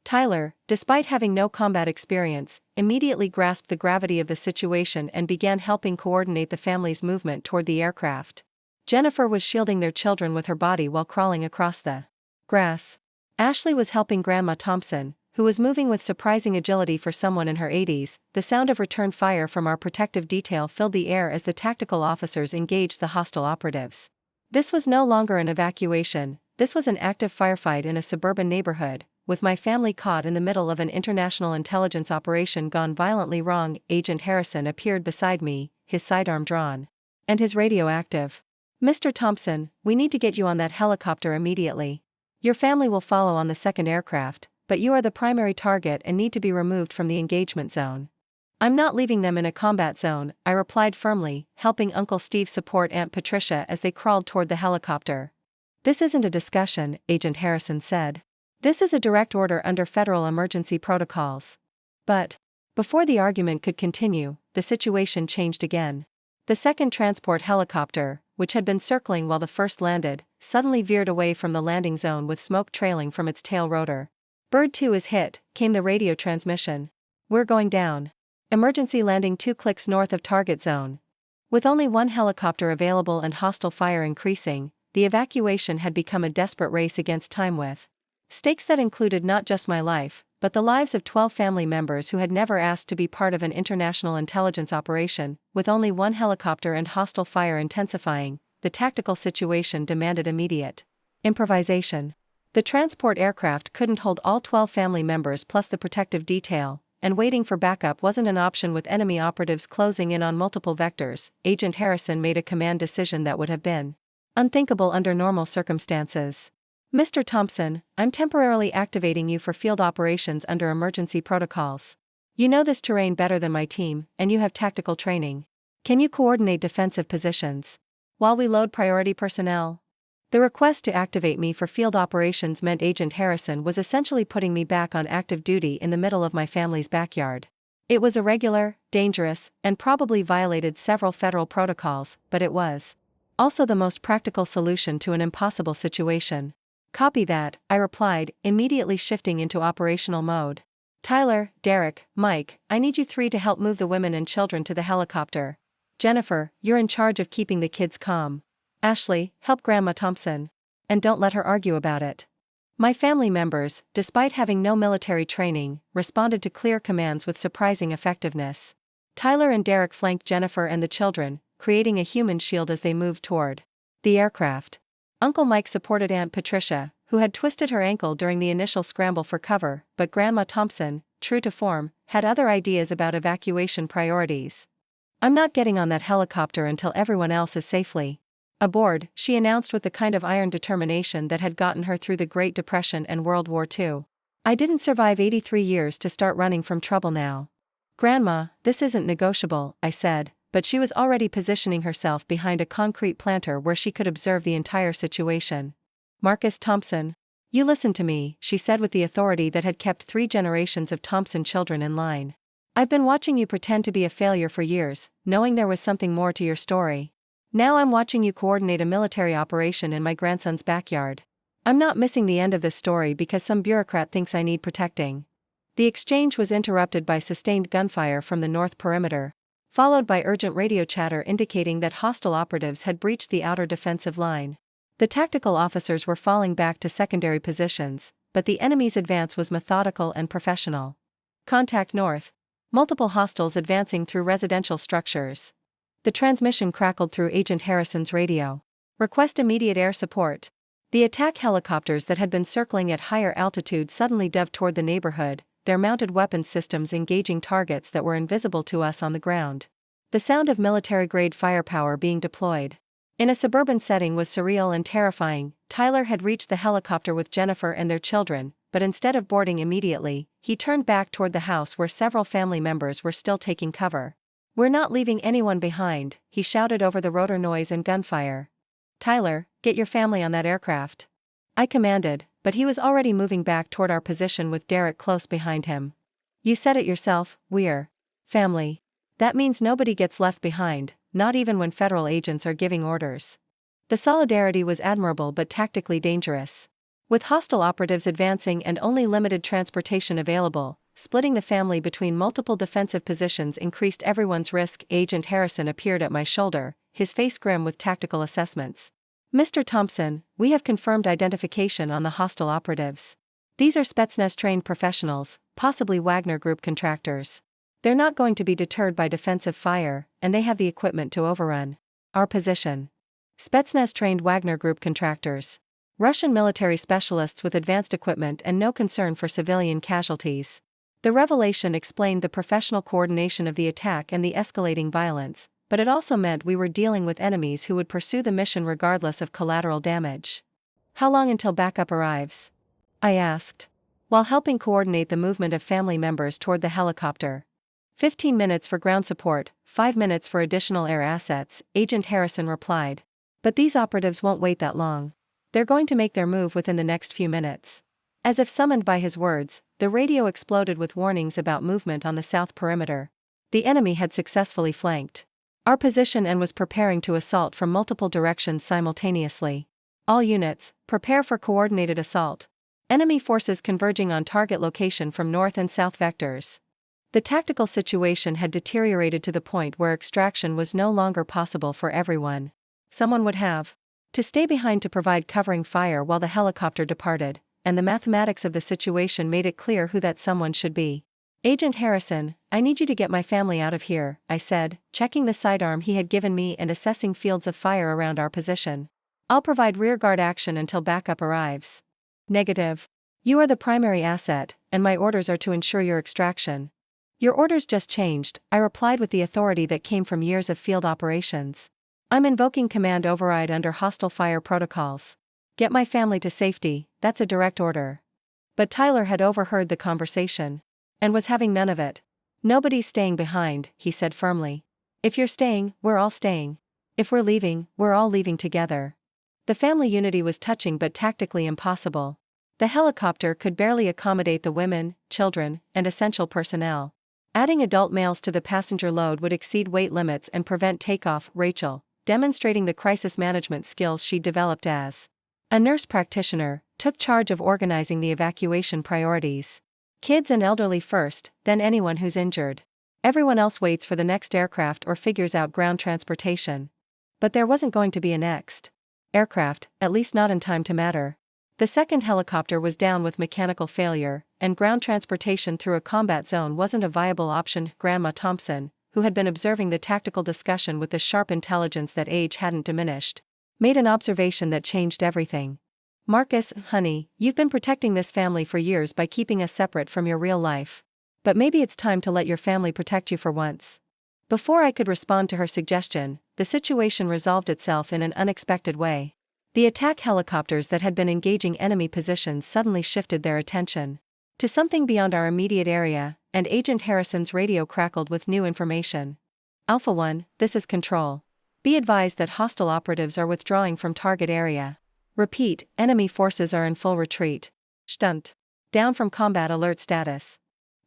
Tyler, despite having no combat experience, immediately grasped the gravity of the situation and began helping coordinate the family's movement toward the aircraft. Jennifer was shielding their children with her body while crawling across the grass. Ashley was helping Grandma Thompson, who was moving with surprising agility for someone in her 80s. The sound of return fire from our protective detail filled the air as the tactical officers engaged the hostile operatives. This was no longer an evacuation, this was an active firefight in a suburban neighborhood, with my family caught in the middle of an international intelligence operation gone violently wrong. Agent Harrison appeared beside me, his sidearm drawn, and his radio active. Mr. Thompson, we need to get you on that helicopter immediately. Your family will follow on the second aircraft, but you are the primary target and need to be removed from the engagement zone. I'm not leaving them in a combat zone, I replied firmly, helping Uncle Steve support Aunt Patricia as they crawled toward the helicopter. This isn't a discussion, Agent Harrison said. This is a direct order under federal emergency protocols. But before the argument could continue, the situation changed again. The second transport helicopter, which had been circling while the first landed, suddenly veered away from the landing zone with smoke trailing from its tail rotor. Bird 2 is hit, came the radio transmission. We're going down. Emergency landing 2 clicks north of target zone. With only one helicopter available and hostile fire increasing, the evacuation had become a desperate race against time with stakes that included not just my life, but the lives of 12 family members who had never asked to be part of an international intelligence operation. With only one helicopter and hostile fire intensifying, the tactical situation demanded immediate improvisation. The transport aircraft couldn't hold all 12 family members plus the protective detail, and waiting for backup wasn't an option with enemy operatives closing in on multiple vectors. Agent Harrison made a command decision that would have been unthinkable under normal circumstances. Mr. Thompson, I'm temporarily activating you for field operations under emergency protocols. You know this terrain better than my team, and you have tactical training. Can you coordinate defensive positions while we load priority personnel? The request to activate me for field operations meant Agent Harrison was essentially putting me back on active duty in the middle of my family's backyard. It was irregular, dangerous, and probably violated several federal protocols, but it was also the most practical solution to an impossible situation. Copy that, I replied, immediately shifting into operational mode. Tyler, Derek, Mike, I need you three to help move the women and children to the helicopter. Jennifer, you're in charge of keeping the kids calm. Ashley, help Grandma Thompson. And don't let her argue about it. My family members, despite having no military training, responded to clear commands with surprising effectiveness. Tyler and Derek flanked Jennifer and the children, creating a human shield as they moved toward the aircraft. Uncle Mike supported Aunt Patricia, who had twisted her ankle during the initial scramble for cover, but Grandma Thompson, true to form, had other ideas about evacuation priorities. I'm not getting on that helicopter until everyone else is safely aboard, she announced with the kind of iron determination that had gotten her through the Great Depression and World War II. I didn't survive 83 years to start running from trouble now. Grandma, this isn't negotiable, I said, but she was already positioning herself behind a concrete planter where she could observe the entire situation. Marcus Thompson, you listen to me, she said with the authority that had kept 3 generations of Thompson children in line. I've been watching you pretend to be a failure for years, knowing there was something more to your story. Now I'm watching you coordinate a military operation in my grandson's backyard. I'm not missing the end of this story because some bureaucrat thinks I need protecting. The exchange was interrupted by sustained gunfire from the north perimeter, followed by urgent radio chatter indicating that hostile operatives had breached the outer defensive line. The tactical officers were falling back to secondary positions, but the enemy's advance was methodical and professional. Contact north. Multiple hostiles advancing through residential structures. The transmission crackled through Agent Harrison's radio. Request immediate air support. The attack helicopters that had been circling at higher altitude suddenly dove toward the neighborhood, their mounted weapons systems engaging targets that were invisible to us on the ground. The sound of military-grade firepower being deployed in a suburban setting was surreal and terrifying. Tyler had reached the helicopter with Jennifer and their children, but instead of boarding immediately, he turned back toward the house where several family members were still taking cover. "We're not leaving anyone behind," he shouted over the rotor noise and gunfire. "Tyler, get your family on that aircraft," I commanded, but he was already moving back toward our position with Derek close behind him. "You said it yourself, we're family. That means nobody gets left behind, not even when federal agents are giving orders." The solidarity was admirable but tactically dangerous. With hostile operatives advancing and only limited transportation available, splitting the family between multiple defensive positions increased everyone's risk. Agent Harrison appeared at my shoulder, his face grim with tactical assessments. "Mr. Thompson, we have confirmed identification on the hostile operatives. These are Spetsnaz-trained professionals, possibly Wagner Group contractors. They're not going to be deterred by defensive fire, and they have the equipment to overrun our position." Spetsnaz-trained Wagner Group contractors. Russian military specialists with advanced equipment and no concern for civilian casualties. The revelation explained the professional coordination of the attack and the escalating violence, but it also meant we were dealing with enemies who would pursue the mission regardless of collateral damage. "How long until backup arrives?" I asked, while helping coordinate the movement of family members toward the helicopter. 15 minutes for ground support, 5 minutes for additional air assets," Agent Harrison replied. "But these operatives won't wait that long. They're going to make their move within the next few minutes." As if summoned by his words, the radio exploded with warnings about movement on the south perimeter. The enemy had successfully flanked our position and was preparing to assault from multiple directions simultaneously. "All units, prepare for coordinated assault. Enemy forces converging on target location from north and south vectors." The tactical situation had deteriorated to the point where extraction was no longer possible for everyone. Someone would have to stay behind to provide covering fire while the helicopter departed, and the mathematics of the situation made it clear who that someone should be. "Agent Harrison, I need you to get my family out of here," I said, checking the sidearm he had given me and assessing fields of fire around our position. "I'll provide rearguard action until backup arrives." "Negative. You are the primary asset, and my orders are to ensure your extraction." "Your orders just changed," I replied with the authority that came from years of field operations. "I'm invoking command override under hostile fire protocols. Get my family to safety, that's a direct order." But Tyler had overheard the conversation and was having none of it. "Nobody's staying behind," he said firmly. "If you're staying, we're all staying. If we're leaving, we're all leaving together." The family unity was touching but tactically impossible. The helicopter could barely accommodate the women, children, and essential personnel. Adding adult males to the passenger load would exceed weight limits and prevent takeoff. Rachel, demonstrating the crisis management skills she'd developed as a nurse practitioner, took charge of organizing the evacuation priorities. Kids and elderly first, then anyone who's injured. Everyone else waits for the next aircraft or figures out ground transportation. But there wasn't going to be a next aircraft, at least not in time to matter. The second helicopter was down with mechanical failure, and ground transportation through a combat zone wasn't a viable option. Grandma Thompson, who had been observing the tactical discussion with the sharp intelligence that age hadn't diminished, made an observation that changed everything. "Marcus, honey, you've been protecting this family for years by keeping us separate from your real life. But maybe it's time to let your family protect you for once." Before I could respond to her suggestion, the situation resolved itself in an unexpected way. The attack helicopters that had been engaging enemy positions suddenly shifted their attention to something beyond our immediate area, and Agent Harrison's radio crackled with new information. "Alpha 1, this is Control. Be advised that hostile operatives are withdrawing from target area. Repeat, enemy forces are in full retreat. Stunt. Down from combat alert status."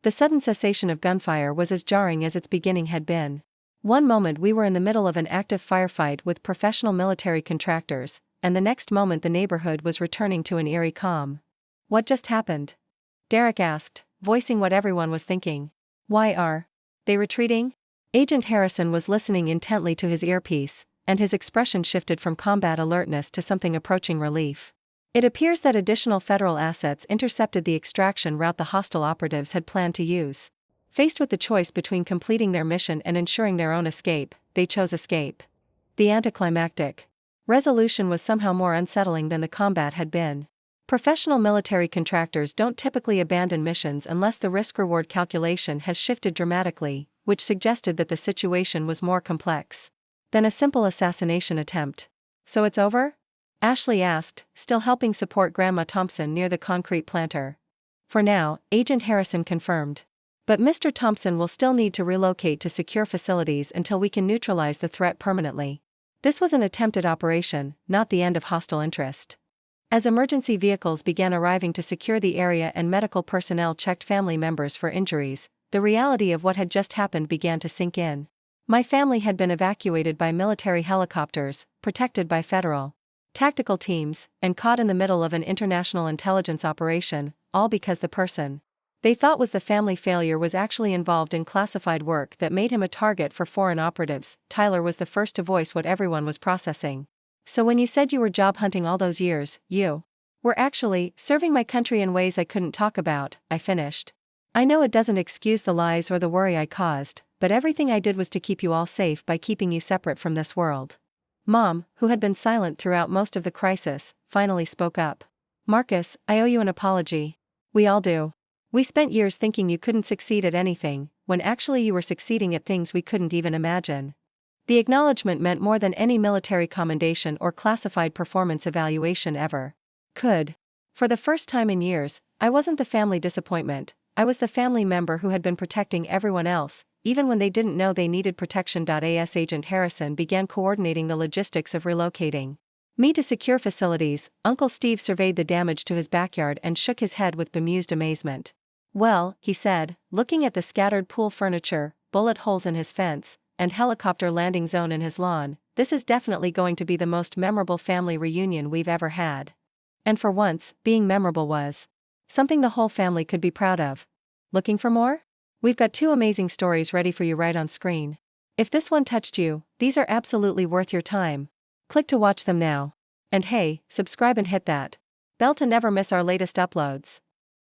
The sudden cessation of gunfire was as jarring as its beginning had been. One moment we were in the middle of an active firefight with professional military contractors, and the next moment the neighborhood was returning to an eerie calm. "What just happened?" Derek asked, voicing what everyone was thinking. Why are they retreating? Agent Harrison was listening intently to his earpiece, and his expression shifted from combat alertness to something approaching relief. It appears that additional federal assets intercepted the extraction route the hostile operatives had planned to use. Faced with the choice between completing their mission and ensuring their own escape, they chose escape. The anticlimactic resolution was somehow more unsettling than the combat had been. Professional military contractors don't typically abandon missions unless the risk-reward calculation has shifted dramatically, which suggested that the situation was more complex than a simple assassination attempt. So it's over? Ashley asked, still helping support Grandma Thompson near the concrete planter. For now, Agent Harrison confirmed. But Mr. Thompson will still need to relocate to secure facilities until we can neutralize the threat permanently. This was an attempted operation, not the end of hostile interest. As emergency vehicles began arriving to secure the area and medical personnel checked family members for injuries, the reality of what had just happened began to sink in. My family had been evacuated by military helicopters, protected by federal tactical teams, and caught in the middle of an international intelligence operation, all because the person they thought was the family failure was actually involved in classified work that made him a target for foreign operatives. Tyler was the first to voice what everyone was processing. So when you said you were job hunting all those years, you were actually serving my country in ways I couldn't talk about, I finished. I know it doesn't excuse the lies or the worry I caused, but everything I did was to keep you all safe by keeping you separate from this world. Mom, who had been silent throughout most of the crisis, finally spoke up. Marcus, I owe you an apology. We all do. We spent years thinking you couldn't succeed at anything, when actually you were succeeding at things we couldn't even imagine. The acknowledgement meant more than any military commendation or classified performance evaluation ever could. For the first time in years, I wasn't the family disappointment, I was the family member who had been protecting everyone else, even when they didn't know they needed protection. As Agent Harrison began coordinating the logistics of relocating me to secure facilities, Uncle Steve surveyed the damage to his backyard and shook his head with bemused amazement. Well, he said, looking at the scattered pool furniture, bullet holes in his fence, and helicopter landing zone in his lawn, this is definitely going to be the most memorable family reunion we've ever had. And for once, being memorable was something the whole family could be proud of. Looking for more? We've got 2 amazing stories ready for you right on screen. If this one touched you, these are absolutely worth your time. Click to watch them now. And hey, subscribe and hit that bell to never miss our latest uploads.